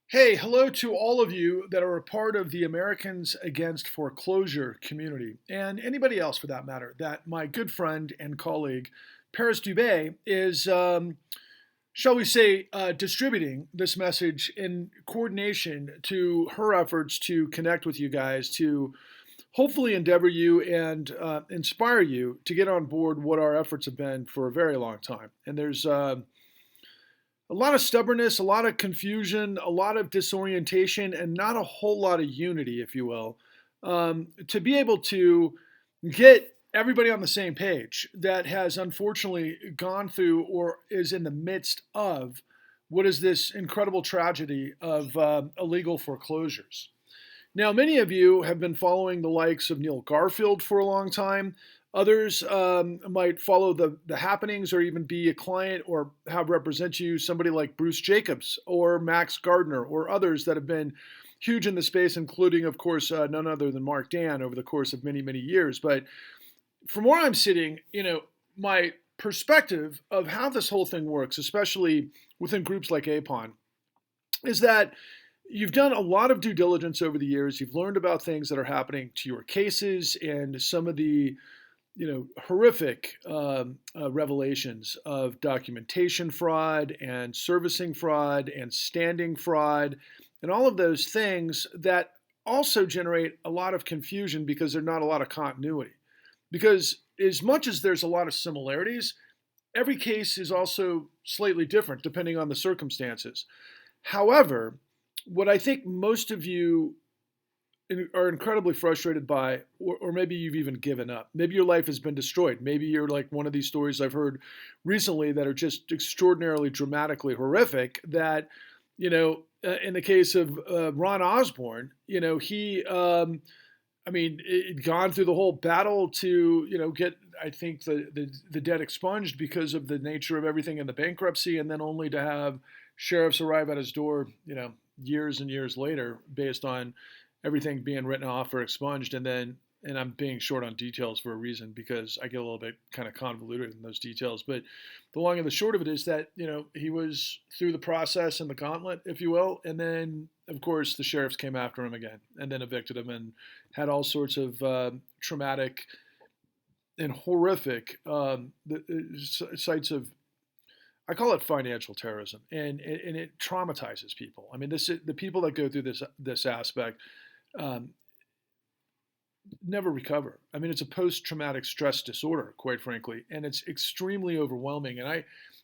Hey, hello to all of you that are a part of the Americans Against Foreclosure community, and anybody else for that matter, that my good friend and colleague, Paris Dubé, is, shall we say, distributing this message in coordination to her efforts to connect with you guys, to hopefully endeavor you and inspire you to get on board what our efforts have been for a very long time. And there's a lot of stubbornness, a lot of confusion, a lot of disorientation, and not a whole lot of unity, if you will, to be able to get everybody on the same page that has unfortunately gone through or is in the midst of what is this incredible tragedy of illegal foreclosures. Now, many of you have been following the likes of Neil Garfield for a long time. Others might follow the happenings or even be a client or have represent you, somebody like Bruce Jacobs or Max Gardner or others that have been huge in the space, including, of course, none other than Mark Dan over the course of many, many years. But from where I'm sitting, my perspective of how this whole thing works, especially within groups like APON, is that you've done a lot of due diligence over the years. You've learned about things that are happening to your cases and some of the horrific revelations of documentation fraud and servicing fraud and standing fraud and all of those things that also generate a lot of confusion because there's not a lot of continuity. Because as much as there's a lot of similarities, every case is also slightly different depending on the circumstances. However, what I think most of you are incredibly frustrated by, or maybe you've even given up. Maybe your life has been destroyed. Maybe you're like one of these stories I've heard recently that are just extraordinarily dramatically horrific. That, in the case of Ron Osborne, he'd gone through the whole battle to, get, I think, the debt expunged because of the nature of everything in the bankruptcy, and then only to have sheriffs arrive at his door, years and years later based on everything being written off or expunged. And I'm being short on details for a reason because I get a little bit kind of convoluted in those details. But the long and the short of it is that, he was through the process and the gauntlet, if you will. And then, of course, the sheriffs came after him again and then evicted him and had all sorts of traumatic and horrific sites of, I call it financial terrorism, and it traumatizes people. I mean, the people that go through this aspect um, never recover. I mean, it's a post-traumatic stress disorder, quite frankly, and it's extremely overwhelming. And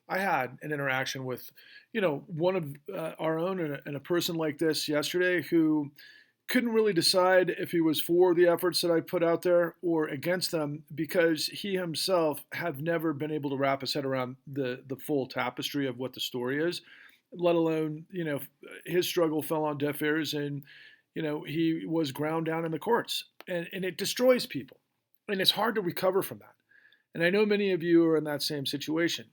I had an interaction with, one of our own and a person like this yesterday who couldn't really decide if he was for the efforts that I put out there or against them because he himself had never been able to wrap his head around the full tapestry of what the story is, let alone, his struggle fell on deaf ears and, he was ground down in the courts and it destroys people. And it's hard to recover from that. And I know many of you are in that same situation.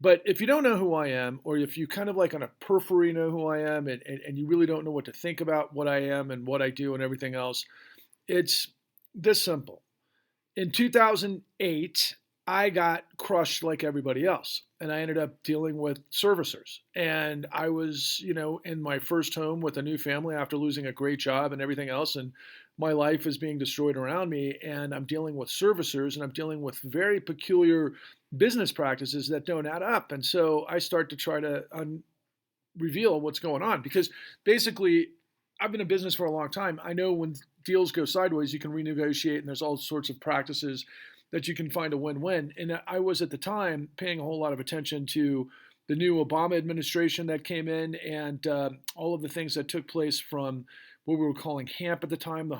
But if you don't know who I am, or if you kind of like on a periphery know who I am and you really don't know what to think about what I am and what I do and everything else, it's this simple. In 2008, I got crushed like everybody else. And I ended up dealing with servicers. And I was, in my first home with a new family after losing a great job and everything else. And my life is being destroyed around me. And I'm dealing with servicers and I'm dealing with very peculiar business practices that don't add up. And so I start to try to reveal what's going on because basically I've been in business for a long time. I know when deals go sideways, you can renegotiate and there's all sorts of practices that you can find a win-win. And I was at the time paying a whole lot of attention to the new Obama administration that came in and all of the things that took place from what we were calling HAMP at the time, the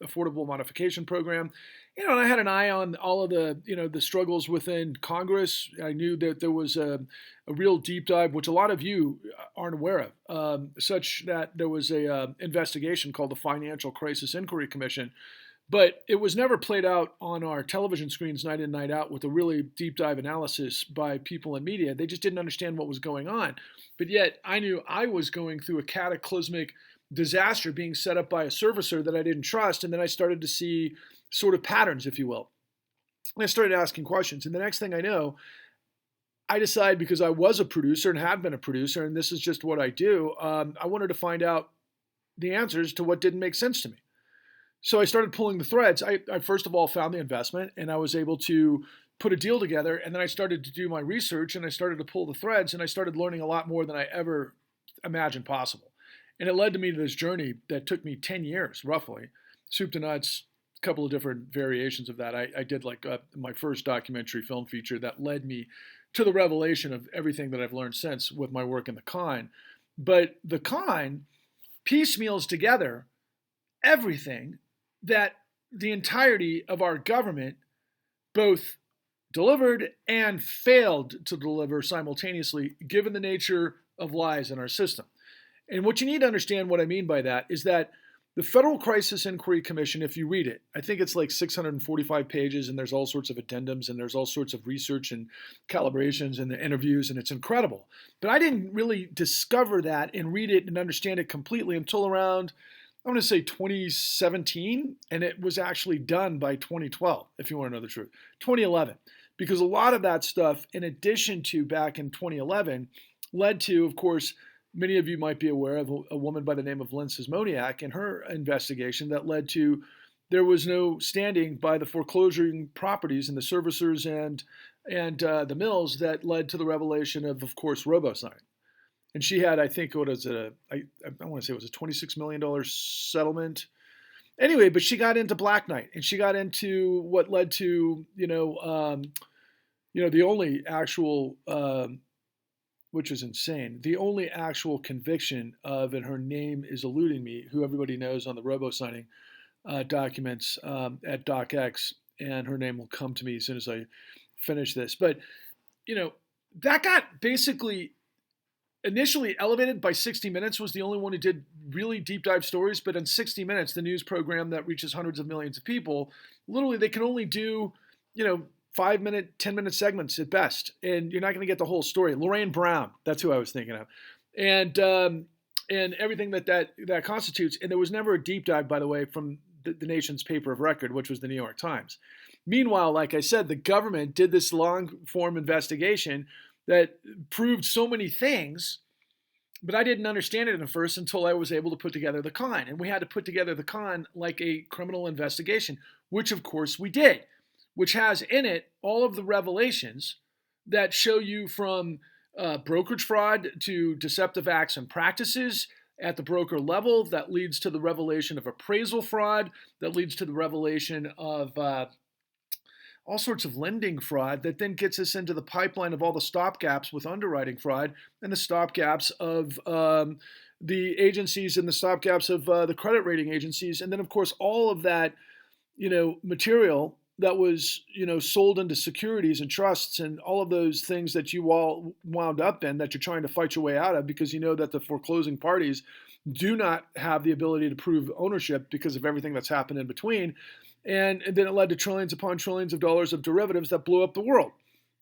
Affordable Modification Program. And I had an eye on all of the struggles within Congress. I knew that there was a real deep dive, which a lot of you aren't aware of, such that there was a investigation called the Financial Crisis Inquiry Commission. But it was never played out on our television screens night in, night out with a really deep dive analysis by people in media. They just didn't understand what was going on. But yet I knew I was going through a cataclysmic disaster being set up by a servicer that I didn't trust. And then I started to see sort of patterns, if you will. And I started asking questions. And the next thing I know, I decided, because I was a producer and had been a producer, and this is just what I do, I wanted to find out the answers to what didn't make sense to me. So I started pulling the threads. I first of all found the investment, and I was able to put a deal together. And then I started to do my research, and I started to pull the threads, and I started learning a lot more than I ever imagined possible. And it led to me to this journey that took me 10 years, roughly, soup to nuts, a couple of different variations of that. I did like my first documentary film feature that led me to the revelation of everything that I've learned since with my work in the con. But the con piecemeals together everything that the entirety of our government both delivered and failed to deliver simultaneously, given the nature of lies in our system. And what you need to understand, what I mean by that, is that the Federal Crisis Inquiry Commission, if you read it, I think it's like 645 pages, and there's all sorts of addendums, and there's all sorts of research and calibrations and the interviews, and it's incredible. But I didn't really discover that and read it and understand it completely until around, I'm going to say 2017, and it was actually done by 2012, if you want to know the truth, 2011. Because a lot of that stuff, in addition to back in 2011, led to, of course, many of you might be aware of a woman by the name of Lynn Sismoniak and her investigation that led to there was no standing by the foreclosing properties and the servicers and the mills that led to the revelation of course, robo-signing. And she had, I think, what is it? I want to say it was a $26 million settlement. Anyway, but she got into Black Knight, and she got into what led to, the only actual, which is insane, the only actual conviction of, and her name is eluding me, who everybody knows on the robo-signing documents at DocX, and her name will come to me as soon as I finish this. But, that got basically initially elevated by 60 Minutes, was the only one who did really deep dive stories. But in 60 Minutes, the news program that reaches hundreds of millions of people, literally they can only do, 5-minute, 10-minute segments at best. And you're not going to get the whole story. Lorraine Brown, that's who I was thinking of. And everything that constitutes. And there was never a deep dive, by the way, from the nation's paper of record, which was the New York Times. Meanwhile, like I said, the government did this long-form investigation that proved so many things, but I didn't understand it at first until I was able to put together the con. And we had to put together the con like a criminal investigation, which of course we did, which has in it all of the revelations that show you from brokerage fraud to deceptive acts and practices at the broker level that leads to the revelation of appraisal fraud, that leads to the revelation of all sorts of lending fraud that then gets us into the pipeline of all the stopgaps with underwriting fraud and the stopgaps of the agencies and the stopgaps of the credit rating agencies. And then, of course, all of that, material that was, sold into securities and trusts and all of those things that you all wound up in that you're trying to fight your way out of because you know that the foreclosing parties do not have the ability to prove ownership because of everything that's happened in between. And then it led to trillions upon trillions of dollars of derivatives that blew up the world.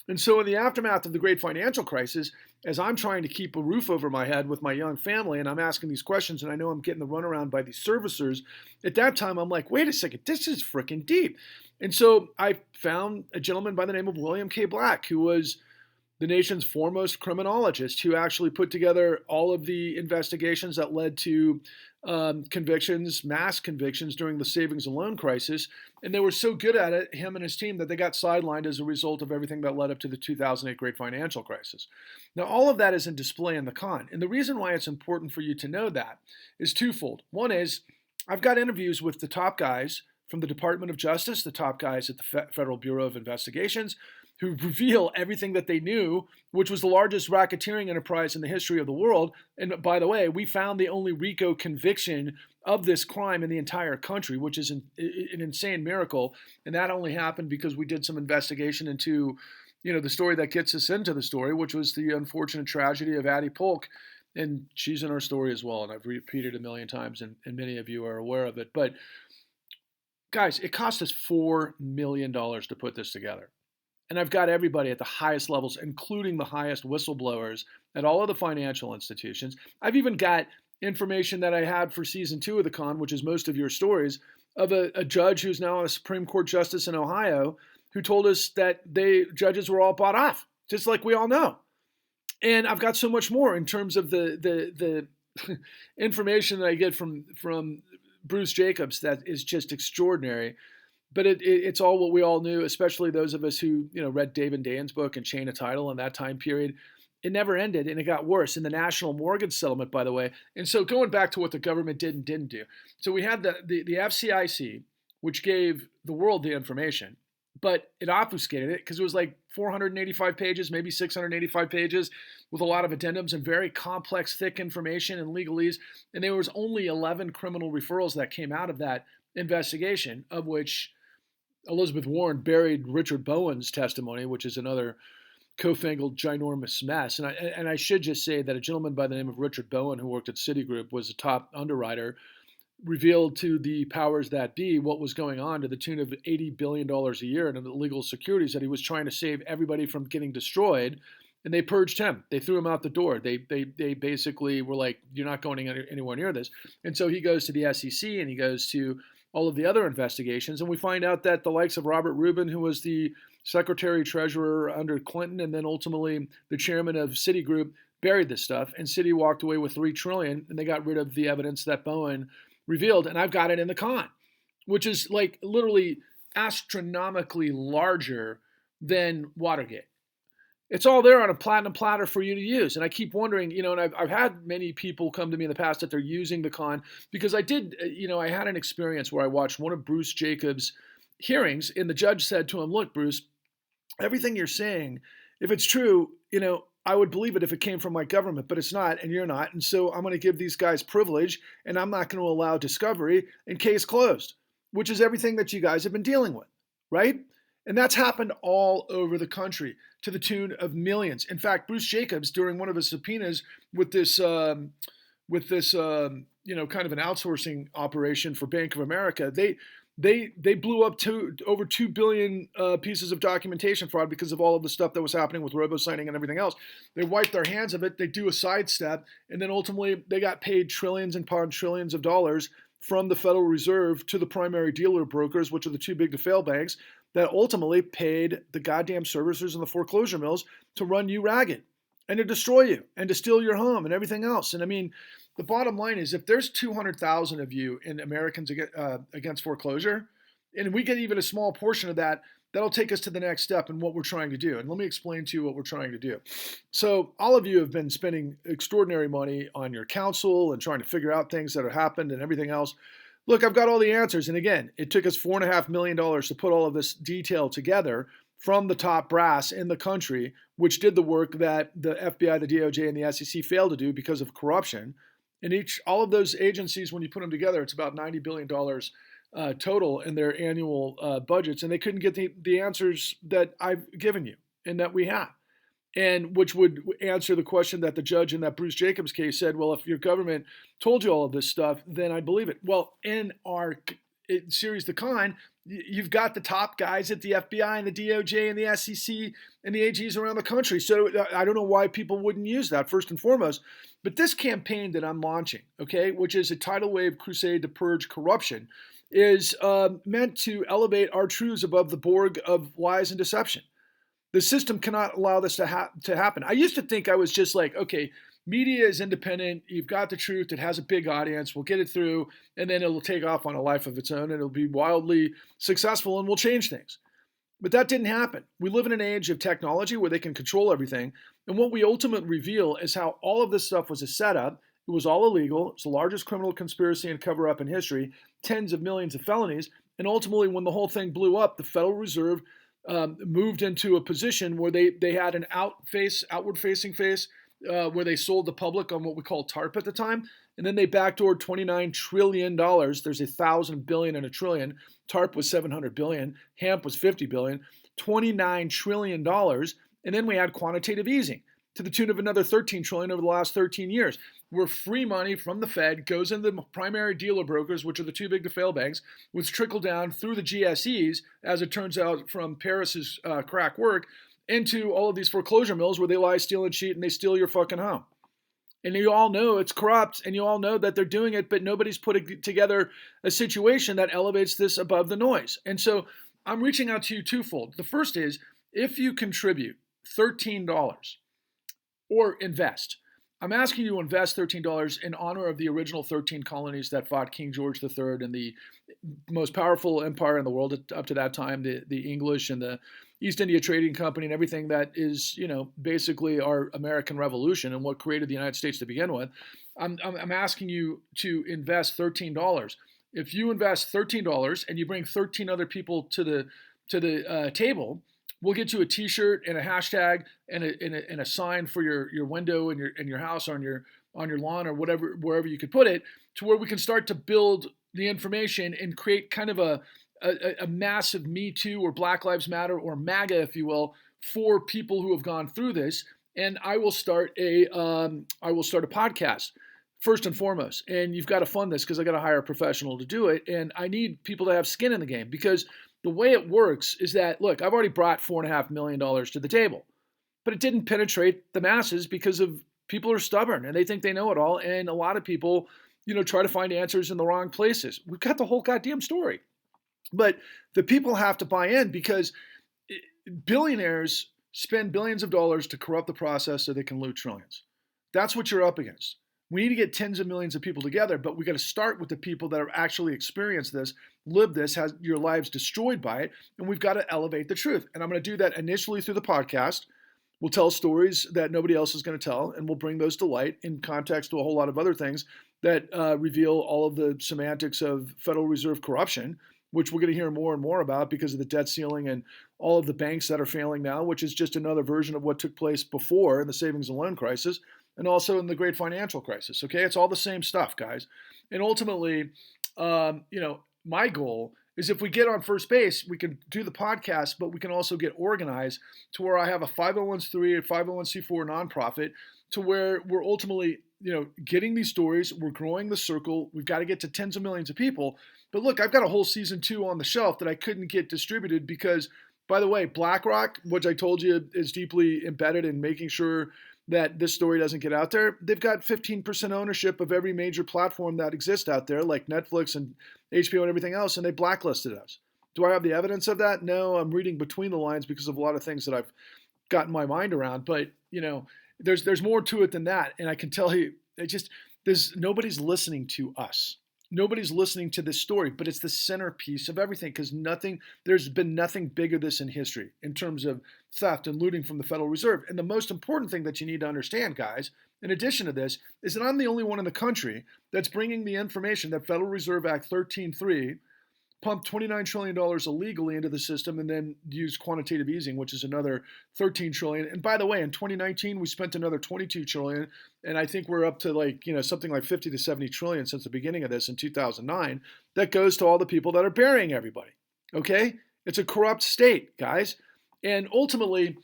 And so in the aftermath of the great financial crisis, as I'm trying to keep a roof over my head with my young family and I'm asking these questions and I know I'm getting the runaround by these servicers, at that time I'm like, wait a second, this is freaking deep. And so I found a gentleman by the name of William K. Black, who was the nation's foremost criminologist, who actually put together all of the investigations that led to convictions, mass convictions during the savings and loan crisis. And they were so good at it, him and his team, that they got sidelined as a result of everything that led up to the 2008 great financial crisis. Now, all of that is in display in the con. And the reason why it's important for you to know that is twofold. One is I've got interviews with the top guys from the Department of Justice, the top guys at the Federal Bureau of Investigations, who reveal everything that they knew, which was the largest racketeering enterprise in the history of the world. And by the way, we found the only RICO conviction of this crime in the entire country, which is an insane miracle. And that only happened because we did some investigation into, the story that gets us into the story, which was the unfortunate tragedy of Addie Polk. And she's in our story as well. And I've repeated it a million times, and many of you are aware of it. But guys, it cost us $4 million to put this together. And I've got everybody at the highest levels, including the highest whistleblowers at all of the financial institutions. I've even got information that I had for season 2 of the con, which is most of your stories, of a judge who's now a Supreme Court justice in Ohio who told us that judges were all bought off. just like we all know. And I've got so much more in terms of the information that I get from Bruce Jacobs that is just extraordinary. But it's all what we all knew, especially those of us who read David Dan's book and Chain of Title in that time period. It never ended, and it got worse. In the national mortgage settlement, by the way. And so going back to what the government did and didn't do. So we had the FCIC, which gave the world the information, but it obfuscated it because it was like 485 pages, maybe 685 pages, with a lot of addendums and very complex, thick information and legalese. And there was only 11 criminal referrals that came out of that investigation, of which Elizabeth Warren buried Richard Bowen's testimony, which is another co-fangled, ginormous mess. And I should just say that a gentleman by the name of Richard Bowen, who worked at Citigroup, was a top underwriter, revealed to the powers that be what was going on to the tune of $80 billion a year in illegal securities that he was trying to save everybody from getting destroyed. And they purged him. They threw him out the door. They basically were like, you're not going anywhere near this. And so he goes to the SEC and he goes to all of the other investigations. And we find out that the likes of Robert Rubin, who was the Secretary Treasurer under Clinton and then ultimately the chairman of Citigroup, buried this stuff. And Citi walked away with $3 trillion, and they got rid of the evidence that Bowen revealed. And I've got it in the con, which is like literally astronomically larger than Watergate. It's all there on a platinum platter for you to use. And I keep wondering, and I've had many people come to me in the past that they're using the con because I did, I had an experience where I watched one of Bruce Jacobs' hearings and the judge said to him, look, Bruce, everything you're saying, if it's true, I would believe it if it came from my government, but it's not, and you're not. And so I'm going to give these guys privilege and I'm not going to allow discovery and case closed, which is everything that you guys have been dealing with, right? And that's happened all over the country to the tune of millions. In fact, Bruce Jacobs, during one of his subpoenas with this kind of an outsourcing operation for Bank of America, they blew up over 2 billion pieces of documentation fraud because of all of the stuff that was happening with robo-signing and everything else. They wiped their hands of it. They do a sidestep, and then ultimately they got paid trillions and upon trillions of dollars from the Federal Reserve to the primary dealer brokers, which are the too big to fail banks, that ultimately paid the goddamn servicers and the foreclosure mills to run you ragged and to destroy you and to steal your home and everything else. And I mean, the bottom line is if there's 200,000 of you in Americans against foreclosure, and we get even a small portion of that, that'll take us to the next step in what we're trying to do. And let me explain to you what we're trying to do. So all of you have been spending extraordinary money on your counsel and trying to figure out things that have happened and everything else. Look, I've got all the answers. And again, it took us $4.5 million to put all of this detail together from the top brass in the country, which did the work that the FBI, the DOJ, and the SEC failed to do because of corruption. And all of those agencies, when you put them together, it's about $90 billion total in their annual budgets. And they couldn't get the answers that I've given you and that we have. And which would answer the question that the judge in that Bruce Jacobs case said, well, if your government told you all of this stuff, then I believe it. Well, in our series, The Con, you've got the top guys at the FBI and the DOJ and the SEC and the AGs around the country. So I don't know why people wouldn't use that first and foremost. But this campaign that I'm launching, okay, which is a tidal wave crusade to purge corruption, is meant to elevate our truths above the Borg of lies and deception. The system cannot allow this to happen. I used to think I was just like, okay, media is independent. You've got the truth. It has a big audience. We'll get it through, and then it'll take off on a life of its own, and it'll be wildly successful, and we'll change things. But that didn't happen. We live in an age of technology where they can control everything, and what we ultimately reveal is how all of this stuff was a setup. It was all illegal. It's the largest criminal conspiracy and cover-up in history, tens of millions of felonies, and ultimately when the whole thing blew up, the Federal Reserve moved into a position where they had an outward-facing face, where they sold the public on what we call TARP at the time, and then they backdoored $29 trillion. There's 1,000 billion and a trillion. TARP was 700 billion. HAMP was 50 billion. $29 trillion, and then we had quantitative easing to the tune of another 13 trillion over the last 13 years, where free money from the Fed goes into the primary dealer brokers, which are the too big to fail banks, which trickle down through the GSEs, as it turns out from Paris's crack work, into all of these foreclosure mills where they lie, steal, and cheat, and they steal your fucking home. And you all know it's corrupt, and you all know that they're doing it, but nobody's put together a situation that elevates this above the noise. And so I'm reaching out to you twofold. The first is, if you contribute $13 or invest. I'm asking you to invest $13 in honor of the original 13 colonies that fought King George III and the most powerful empire in the world up to that time, the English and the East India Trading Company and everything that is, basically our American Revolution and what created the United States to begin with. I'm asking you to invest $13. If you invest $13 and you bring 13 other people to the table, we'll get you a T-shirt and a hashtag and a sign for your window and your house on your lawn or whatever, wherever you could put it, to where we can start to build the information and create kind of a massive Me Too or Black Lives Matter or MAGA, if you will, for people who have gone through this. And I will start a podcast first and foremost. And you've got to fund this because I got to hire a professional to do it. And I need people to have skin in the game, because the way it works is that, look, I've already brought $4.5 million to the table, but it didn't penetrate the masses because of people are stubborn and they think they know it all. And a lot of people, try to find answers in the wrong places. We've got the whole goddamn story. But the people have to buy in, because billionaires spend billions of dollars to corrupt the process so they can loot trillions. That's what you're up against. We need to get tens of millions of people together, but we got to start with the people that have actually experienced this, lived this, has your lives destroyed by it, and we've got to elevate the truth. And I'm going to do that initially through the podcast. We'll tell stories that nobody else is going to tell, and we'll bring those to light in context to a whole lot of other things that reveal all of the semantics of Federal Reserve corruption, which we're going to hear more and more about because of the debt ceiling and all of the banks that are failing now, which is just another version of what took place before in the savings and loan crisis and also in the great financial crisis. Okay, it's all the same stuff, guys. And ultimately, my goal is, if we get on first base, we can do the podcast, but we can also get organized to where I have a 501c3, a 501c4 nonprofit, to where we're ultimately, getting these stories, we're growing the circle. We've got to get to tens of millions of people. But look, I've got a whole season 2 on the shelf that I couldn't get distributed because, by the way, BlackRock, which I told you is deeply embedded in making sure that this story doesn't get out there, they've got 15% ownership of every major platform that exists out there, like Netflix and HBO and everything else, and they blacklisted us. Do I have the evidence of that? No, I'm reading between the lines because of a lot of things that I've gotten my mind around. But, there's more to it than that. And I can tell you, nobody's listening to us. Nobody's listening to this story, but it's the centerpiece of everything, because there's been nothing bigger this in history in terms of theft and looting from the Federal Reserve. And the most important thing that you need to understand, guys, in addition to this, is that I'm the only one in the country that's bringing the information that Federal Reserve Act 13.3 pumped $29 trillion illegally into the system and then used quantitative easing, which is another $13 trillion. And by the way, in 2019, we spent another $22 trillion. And I think we're up to something like 50 to 70 trillion since the beginning of this in 2009. That goes to all the people that are burying everybody. Okay? It's a corrupt state, guys. And ultimately,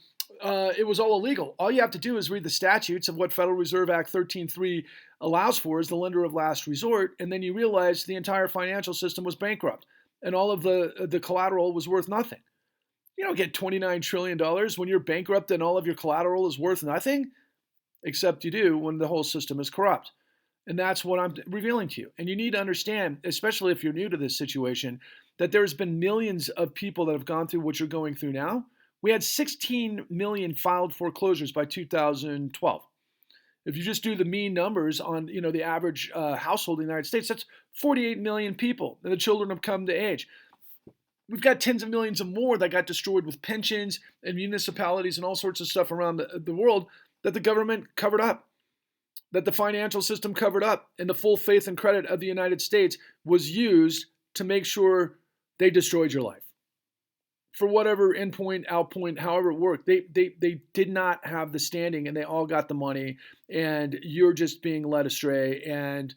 it was all illegal. All you have to do is read the statutes of what Federal Reserve Act 13.3 allows for as the lender of last resort. And then you realize the entire financial system was bankrupt. And all of the collateral was worth nothing. You don't get $29 trillion when you're bankrupt and all of your collateral is worth nothing, except you do when the whole system is corrupt. And that's what I'm revealing to you. And you need to understand, especially if you're new to this situation, that there's been millions of people that have gone through what you're going through now. We had 16 million filed foreclosures by 2012. If you just do the mean numbers on, the average household in the United States, that's 48 million people, and the children have come to age. We've got tens of millions of more that got destroyed with pensions and municipalities and all sorts of stuff around the world that the government covered up, that the financial system covered up, and the full faith and credit of the United States was used to make sure they destroyed your life. For whatever endpoint, outpoint, however it worked, they did not have the standing, and they all got the money, and you're just being led astray, and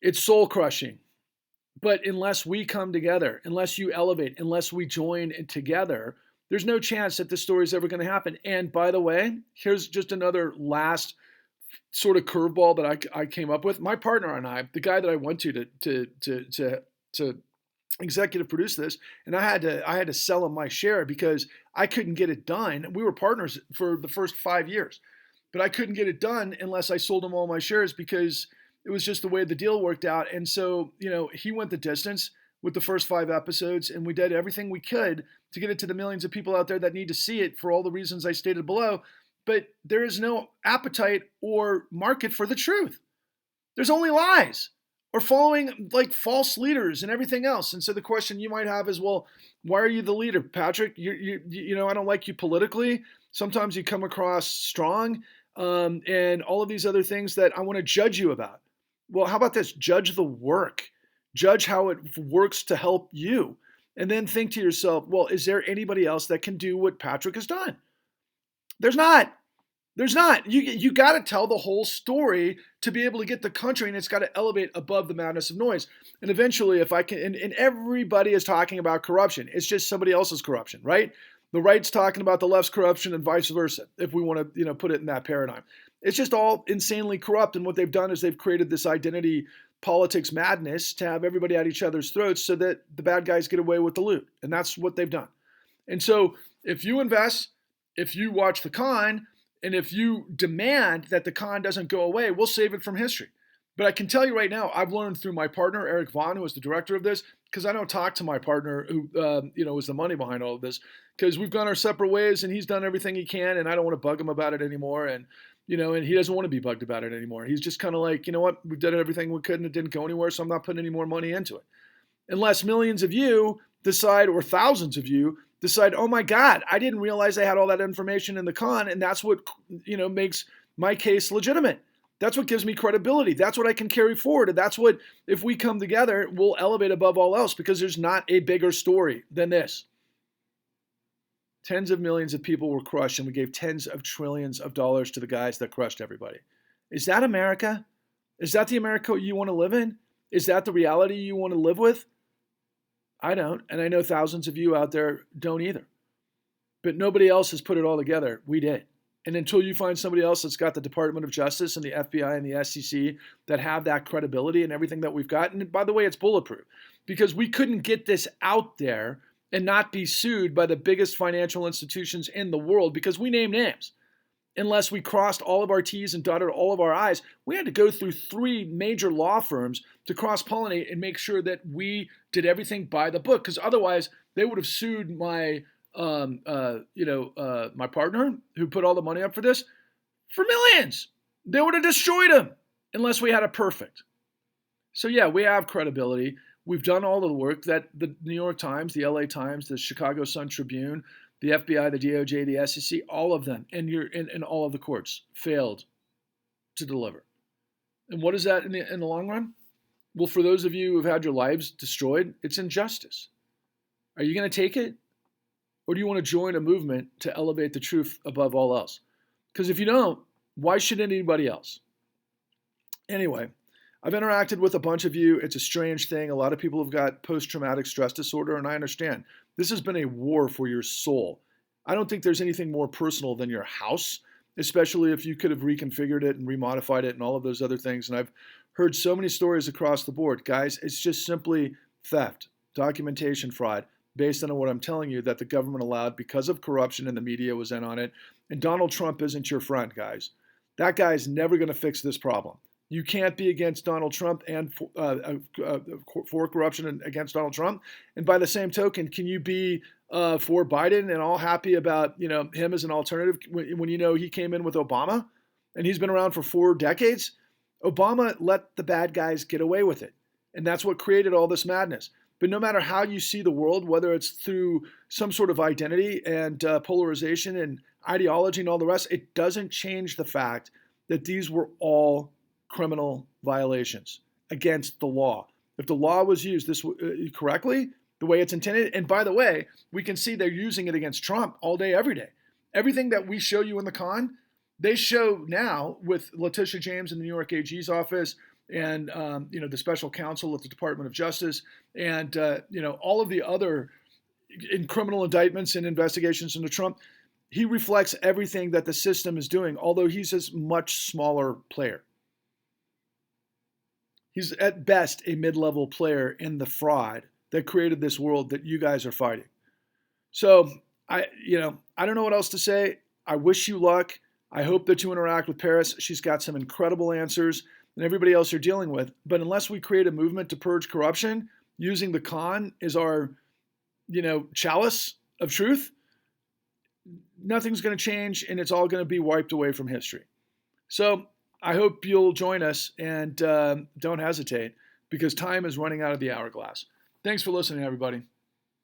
it's soul crushing. But unless we come together, unless you elevate, unless we join together, there's no chance that this story is ever going to happen. And by the way, here's just another last sort of curveball that I came up with. My partner and I, the guy that I went to executive produce this, and I had to sell him my share because I couldn't get it done. We were partners for the first 5 years, but I couldn't get it done unless I sold him all my shares because it was just the way the deal worked out. And so, he went the distance. with the first 5 episodes, and we did everything we could to get it to the millions of people out there that need to see it for all the reasons I stated below. But there is no appetite or market for the truth. There's only lies or following like false leaders and everything else. And so the question you might have is, well, why are you the leader, Patrick? You know, I don't like you politically. Sometimes you come across strong, and all of these other things that I want to judge you about. Well, how about this? Judge the work. Judge how it works to help you. And then think to yourself, well, is there anybody else that can do what Patrick has done? There's not. There's not. You got to tell the whole story to be able to get the country, and it's got to elevate above the madness of noise. And eventually, if I can, and everybody is talking about corruption. It's just somebody else's corruption, right? The right's talking about the left's corruption and vice versa, if we want to, put it in that paradigm. It's just all insanely corrupt. And what they've done is they've created this identity politics madness to have everybody at each other's throats so that the bad guys get away with the loot. And that's what they've done. And so if you invest, if you watch the con, and if you demand that the con doesn't go away, we'll save it from history. But I can tell you right now, I've learned through my partner, Eric Vaughn, who is the director of this, because I don't talk to my partner who, is the money behind all of this, because we've gone our separate ways and he's done everything he can and I don't want to bug him about it anymore. And, and he doesn't want to be bugged about it anymore. He's just kind of like, you know what, we've done everything we could and it didn't go anywhere, so I'm not putting any more money into it. Unless millions of you decide, or thousands of you decide, oh my God, I didn't realize I had all that information in the con, and that's what, makes my case legitimate. That's what gives me credibility. That's what I can carry forward. And that's what, if we come together, we'll elevate above all else, because there's not a bigger story than this. Tens of millions of people were crushed, and we gave tens of trillions of dollars to the guys that crushed everybody. Is that America? Is that the America you want to live in? Is that the reality you want to live with? I don't, and I know thousands of you out there don't either. But nobody else has put it all together. We did. And until you find somebody else that's got the Department of Justice and the FBI and the SEC that have that credibility and everything that we've got, and by the way, it's bulletproof, because we couldn't get this out there and not be sued by the biggest financial institutions in the world, because we name names. Unless we crossed all of our T's and dotted all of our I's, we had to go through 3 major law firms to cross-pollinate and make sure that we did everything by the book. Because otherwise, they would have sued my, my partner who put all the money up for this for millions. They would have destroyed him unless we had it perfect. So yeah, we have credibility. We've done all the work that the New York Times, the LA Times, the Chicago Sun-Tribune, the FBI, the DOJ, the SEC, all of them, and all of the courts failed to deliver. And what is that in the long run? Well, for those of you who've had your lives destroyed, it's injustice. Are you going to take it? Or do you want to join a movement to elevate the truth above all else? Because if you don't, why should anybody else? Anyway, I've interacted with a bunch of you. It's a strange thing. A lot of people have got post-traumatic stress disorder, and I understand. This has been a war for your soul. I don't think there's anything more personal than your house, especially if you could have reconfigured it and remodified it and all of those other things. And I've heard so many stories across the board. Guys, it's just simply theft, documentation fraud, based on what I'm telling you that the government allowed because of corruption and the media was in on it. And Donald Trump isn't your friend, guys. That guy's never going to fix this problem. You can't be against Donald Trump and for corruption and against Donald Trump. And by the same token, can you be for Biden and all happy about him as an alternative when he came in with Obama and he's been around for 4 decades? Obama let the bad guys get away with it. And that's what created all this madness. But no matter how you see the world, whether it's through some sort of identity and polarization and ideology and all the rest, it doesn't change the fact that these were all criminal violations against the law. If the law was used this correctly, the way it's intended, and by the way, we can see they're using it against Trump all day, every day. Everything that we show you in the con, they show now with Letitia James in the New York AG's office and the special counsel at the Department of Justice and all of the other in criminal indictments and investigations into Trump. He reflects everything that the system is doing, although he's a much smaller player. He's at best a mid-level player in the fraud that created this world that you guys are fighting. So I don't know what else to say. I wish you luck. I hope that you interact with Paris. She's got some incredible answers and everybody else you're dealing with. But unless we create a movement to purge corruption, using the con as our, chalice of truth, nothing's going to change, and it's all going to be wiped away from history. So I hope you'll join us, and don't hesitate, because time is running out of the hourglass. Thanks for listening, everybody.